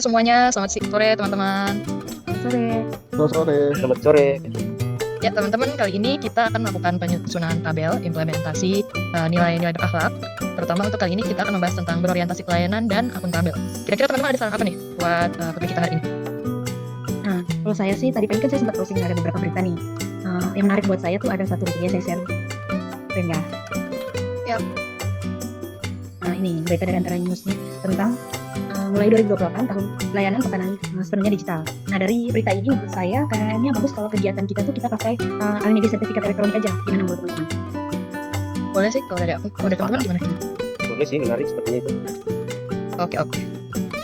semuanya, selamat sore teman-teman. Sore. Selamat sore. Selamat sore. Ya teman-teman, kali ini kita akan melakukan penyusunan tabel implementasi nilai-nilai berakhlak. Terutama untuk kali ini kita akan membahas tentang berorientasi pelayanan dan akuntabel. Kira-kira teman-teman ada saran apa nih buat topik kita hari ini? Nah, kalau saya sih tadi pagi kan saya sempat browsing ada beberapa berita nih. Yang menarik buat saya tuh ada satu berita saya share. Keren nggak? Yap. Nah ini berita dari Antara News nih tentang mulai 2028 tahun pelayanan pertanian sepenuhnya digital. Nah dari berita ini menurut saya kayaknya bagus kalau kegiatan kita tuh kita pakai Alimedia sertifikat elektronik aja. Gimana menurut teman-teman? Boleh sih kalau dari aku. Kalau dari teman-teman gimana? Boleh sih, menarik sepertinya itu. Oke.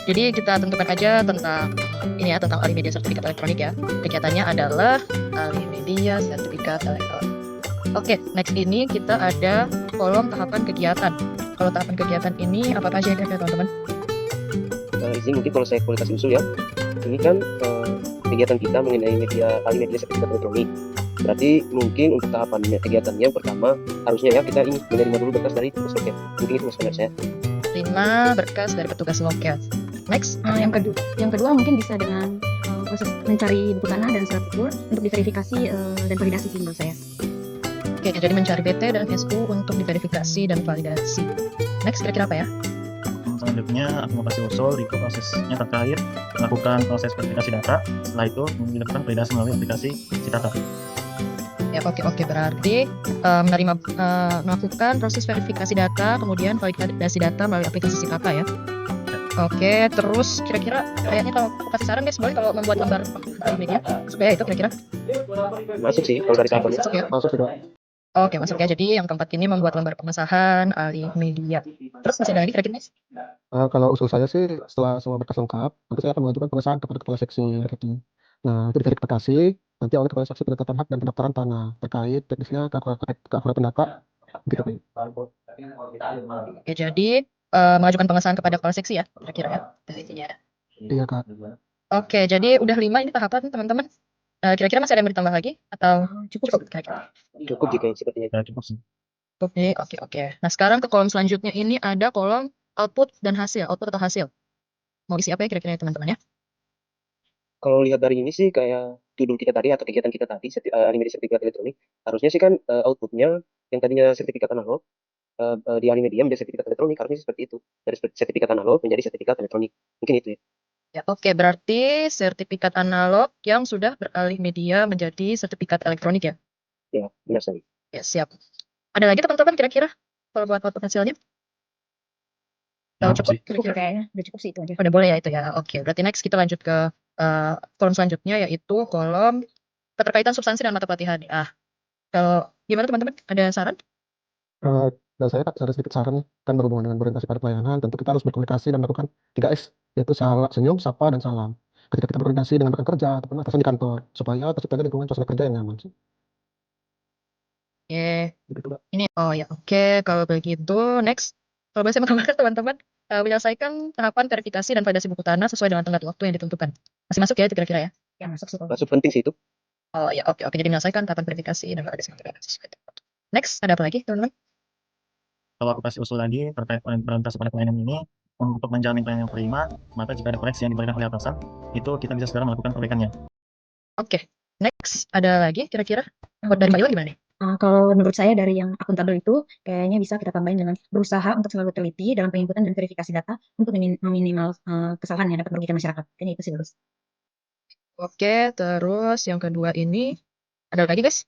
Jadi kita tentukan aja tentang ini ya, tentang Alimedia sertifikat elektronik ya. Kegiatannya adalah Alimedia sertifikat elektronik. Oke, next ini kita ada kolom tahapan kegiatan. Kalau tahapan kegiatan ini apa aja ya teman-teman? Izin mungkin kalau saya boleh kasih usul ya. Ini kan kegiatan kita mengenai Alimedia sertifikat elektronik. Berarti mungkin untuk tahapan kegiatannya yang pertama harusnya ya kita ingin menerima dulu berkas dari petugas loket. Mungkin itu mas saya. Terima berkas dari petugas loket. Next, yang kedua mungkin bisa dengan proses mencari buku tanah dan surat ukur untuk diverifikasi dan validasi sih menurut saya. Oke, jadi mencari BT dan SU untuk diverifikasi dan validasi. Next, kira-kira apa ya? Selanjutnya aku mau kasih usul di prosesnya terkait melakukan proses verifikasi data. Setelah itu dilakukan validasi melalui aplikasi Citata. Ya, oke. Berarti melakukan proses verifikasi data, kemudian validasi data melalui aplikasi Citata ya. Oke, terus kira-kira kayaknya kalau aku kasih saran guys, boleh kalau membuat lembar media supaya itu kira-kira Masuk sih kalau dari tahapan. masuk ya. Masuk juga. Oke, masuk ya. Jadi yang keempat ini membuat lembar pengesahan Alimedia. Terus masih ada lagi kira-kira guys? Kalau usul saya sih setelah semua berkas lengkap, nanti saya akan mengajukan pengesahan kepada kepala seksi marketing. Nah, itu diverifikasi nanti oleh kepala seksi penetapan hak dan pendaftaran tanah terkait teknisnya keakuratan data gitu. Oke, jadi mengajukan pengesahan kepada kepala seksi ya, kira-kira ya. Intinya. Iya Kak. Oke, jadi udah 5 ini tahapan teman-teman. Kira-kira masih ada yang bertambah lagi atau cukup kira-kira? Cukup jika sepertinya. Ya, cukup sih. Oke. Nah, sekarang ke kolom selanjutnya ini ada kolom output dan hasil, output atau hasil. Mau isi apa ya kira-kira teman-teman ya? Kalau lihat dari ini sih kayak judul kita tadi atau kegiatan kita tadi Alimedia sertifikat elektronik, harusnya sih kan outputnya yang tadinya sertifikat analog di Alimedia menjadi sertifikat elektronik, harusnya seperti itu. Dari sertifikat analog menjadi sertifikat elektronik. Mungkin itu ya. Ya, oke, berarti sertifikat analog yang sudah beralih media menjadi sertifikat elektronik ya? Ya, benar sekali. Ya, siap. Ada lagi teman-teman kira-kira kalau buat output hasilnya? Cukup Kayaknya udah cukup sih itu aja. Udah boleh ya itu ya. Oke, berarti next kita lanjut ke kolom selanjutnya yaitu kolom keterkaitan substansi dan mata pelatihan. Kalau gimana teman-teman? Ada saran? Dan saya ada sedikit saran kan berhubungan dengan berorientasi pada pelayanan, tentu kita harus berkomunikasi dan melakukan 3S, yaitu senyum, sapa, dan salam. Ketika kita berkoordinasi dengan rekan kerja ataupun atasan di kantor, supaya tercipta lingkungan suasana kerja yang nyaman. Oke. Begitu, Mbak. Ini oke. Kalau begitu next, kalau bisa menambahkan teman-teman menyelesaikan tahapan verifikasi dan validasi buku tanah sesuai dengan tenggat waktu yang ditentukan. Masih masuk ya itu kira-kira ya? Ya masuk sih. Masuk penting sih itu. Oke. Jadi menyelesaikan tahapan verifikasi dan validasi buku tanah sesuai tenggat waktu. Next, ada apa lagi teman-teman? Kalau aku kasih usul lagi terkait orientasi pada pelayanan ini, untuk menjamin pelayanan yang prima, maka jika ada koreksi yang diberikan oleh atasan, itu kita bisa segera melakukan perbaikannya. Oke. Next, ada lagi kira-kira? Buat dari Mbak Iwan gimana nih? Kalau menurut saya dari yang akuntabel itu kayaknya bisa kita tambahin dengan berusaha untuk selalu teliti dalam penginputan dan verifikasi data untuk meminimal kesalahan yang dapat merugikan masyarakat. Kayaknya itu sih bagus. Oke, terus yang kedua ini ada lagi guys?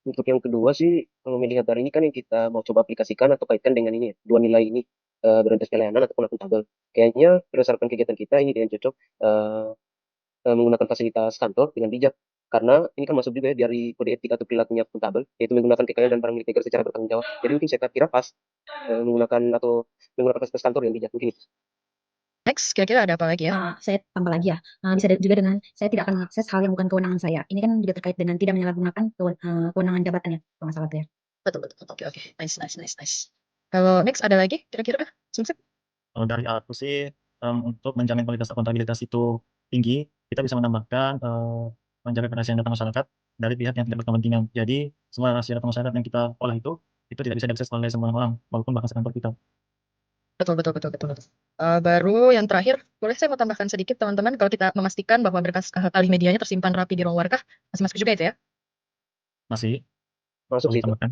Untuk yang kedua sih, kalau melihat dari ini kan yang kita mau coba aplikasikan atau kaitkan dengan ini ya, dua nilai ini, berorientasi pelayanan ataupun akuntabel. Kayaknya berdasarkan kegiatan kita ini dengan cocok menggunakan fasilitas kantor dengan bijak. Karena ini kan masuk juga ya dari kode etik atau perilakunya akuntabel, yaitu menggunakan kekayaan dan barang milik negara secara bertanggung jawab. Jadi mungkin saya kira pas menggunakan fasilitas kantor yang bijak mungkin itu. Next, kira-kira ada apa lagi ya? Saya tambah lagi ya. Bisa juga dengan saya tidak akan mengakses hal yang bukan kewenangan saya. Ini kan juga terkait dengan tidak menyalahgunakan kewenangan jabatannya, kalau nggak salah tuh ya. Betul. Oke. Nice. Kalau next ada lagi kira-kira? Sumsep? Kalau dari aku sih, untuk menjamin kualitas akuntabilitas itu tinggi, kita bisa menambahkan menjaga kerahasiaan data masyarakat dari pihak yang tidak berkepentingan. Jadi semua rahasia data masyarakat yang kita olah itu tidak bisa diakses oleh semua orang, walaupun bahkan sekantor kita. Betul, betul, betul, betul. Baru yang terakhir, boleh saya mau tambahkan sedikit teman-teman, kalau kita memastikan bahwa berkas alih medianya tersimpan rapi di ruang warkah, masih masuk juga itu ya? Masih Masuk perlu situ. ditambahkan.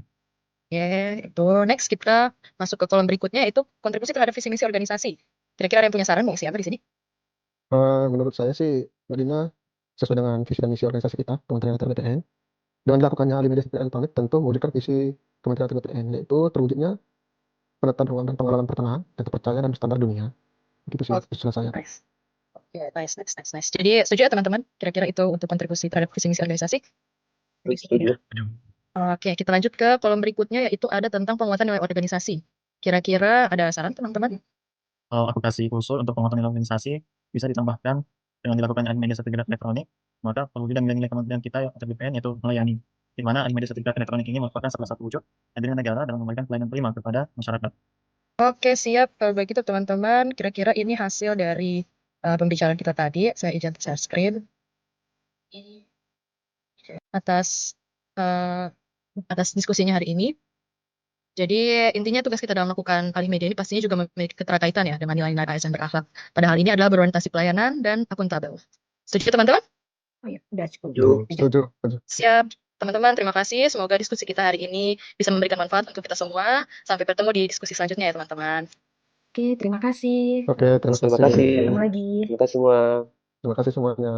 Oke, itu next kita masuk ke kolom berikutnya, yaitu kontribusi terhadap visi misi organisasi. Kira-kira ada yang punya saran mau isi apa di sini? Menurut saya sih, Mbak Dina, sesuai dengan visi dan misi organisasi kita, Kementerian Atr BPN, dengan dilakukannya alih media sosial elektronik tentu mewujudkan visi Kementerian Atr BPN, yaitu terwujudnya penataan ruang dan pengelolaan pertanahan yang terpercaya dan berstandar dunia. Begitu sih, Oke. usulan saya. Nice. Oke, nice, nice, nice, nice. Jadi setuju ya teman-teman? Kira-kira itu untuk kontribusi terhadap visi misi organisasi. Setuju. Oke, kita lanjut ke kolom berikutnya, yaitu ada tentang penguatan nilai organisasi. Kira-kira ada saran teman-teman? Aku kasih usul untuk penguatan nilai organisasi bisa ditambahkan dengan dilakukannya alih media sertifikat elektronik, maka perwujudan nilai-nilai kementerian kita atau BPN yaitu melayani, di mana alih media sertifikat elektronik ini merupakan salah satu wujud hadirnya negara dalam memberikan pelayanan prima kepada masyarakat. Oke, siap. Kalau begitu teman-teman, kira-kira ini hasil dari pembicaraan kita tadi. Saya izin share screen. Atas atas diskusinya hari ini. Jadi intinya tugas kita dalam melakukan alih media ini pastinya juga memiliki keterkaitan ya dengan nilai-nilai ASN berakhlak. Pada hal ini adalah berorientasi pelayanan dan akuntabel. Setuju teman-teman? Oh ya, udah cukup. Setuju. Setuju. Siap. Teman-teman, terima kasih. Semoga diskusi kita hari ini bisa memberikan manfaat untuk kita semua. Sampai bertemu di diskusi selanjutnya ya teman-teman. Oke, terima kasih. Oke, terima Terima kasih. kasih. Ketemu lagi. Terima kasih semua. Terima kasih semuanya.